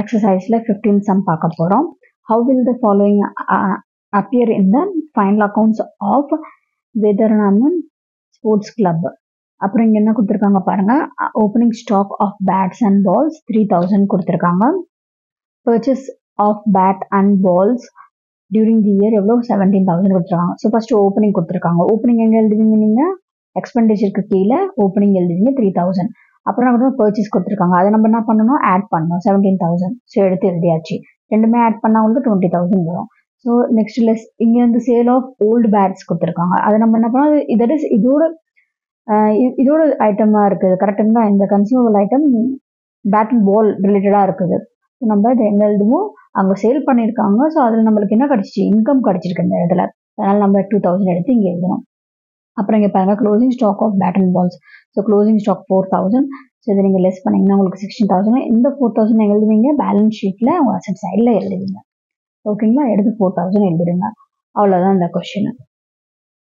எக்ஸசைஸில் 15 சம் பார்க்க போகிறோம். How will the following appear in the final accounts of Vedaranaman sports club. அப்புறம் இங்கே என்ன கொடுத்துருக்காங்க பாருங்க, opening stock of bats and balls 3000 கொடுத்துருக்காங்க. Purchase of bat and balls during the year எவ்வளோ 17,000 கொடுத்துருக்காங்க. ஸோ ஃபர்ஸ்ட் ஓப்பனிங் கொடுத்துருக்காங்க. ஓப்பனிங் எங்கே எழுதுவீங்க நீங்கள்? எக்ஸ்பெண்டிச்சருக்கு கீழே ஓப்பனிங் எழுதுவீங்க 3000. அப்புறம் நம்ம பர்ச்சேஸ் கொடுத்துருக்காங்க, அதை நம்ம என்ன பண்ணணும், ஆட் பண்ணணும் 17,000. ஸோ எடுத்து எழுதியாச்சு. ரெண்டுமே ஆட் பண்ணால் உங்களுக்கு 20,000 வரும். ஸோ நெக்ஸ்ட் லெஸ் இங்கே வந்து சேல் ஆஃப் ஓல்டு பேட்ஸ் கொடுத்துருக்காங்க, அதை நம்ம என்ன பண்ணோம், இதோட ஐட்டமாக இருக்குது. கரெக்டுங்களா? இந்த consumable item bad and ball ரிலேட்டடாக இருக்குது. ஸோ நம்ம இது எங்கே எழுதுவோம், அங்கே சேல் பண்ணியிருக்காங்க. ஸோ அதில் நம்மளுக்கு என்ன கிடச்சிச்சு, இன்கம் கிடச்சிருக்கு இந்த இடத்துல. அதனால் நம்ம 2000 எடுத்து இங்கே எழுதணும். அப்புறம் இங்கே பாருங்கள், closing stock of bat and balls. So closing stock 4,000. So இதை நீங்கள் லெஸ் பண்ணிங்கன்னா உங்களுக்கு 16,000. இந்த 4,000 எழுதுவீங்க பேலன்ஸ் ஷீட்டில் உங்கள் அசட் சைடில் எழுதுவீங்க. ஓகேங்களா? எடுத்து 4,000 எழுதிடுங்க. அவ்வளோதான் இந்த கொஸ்டின்.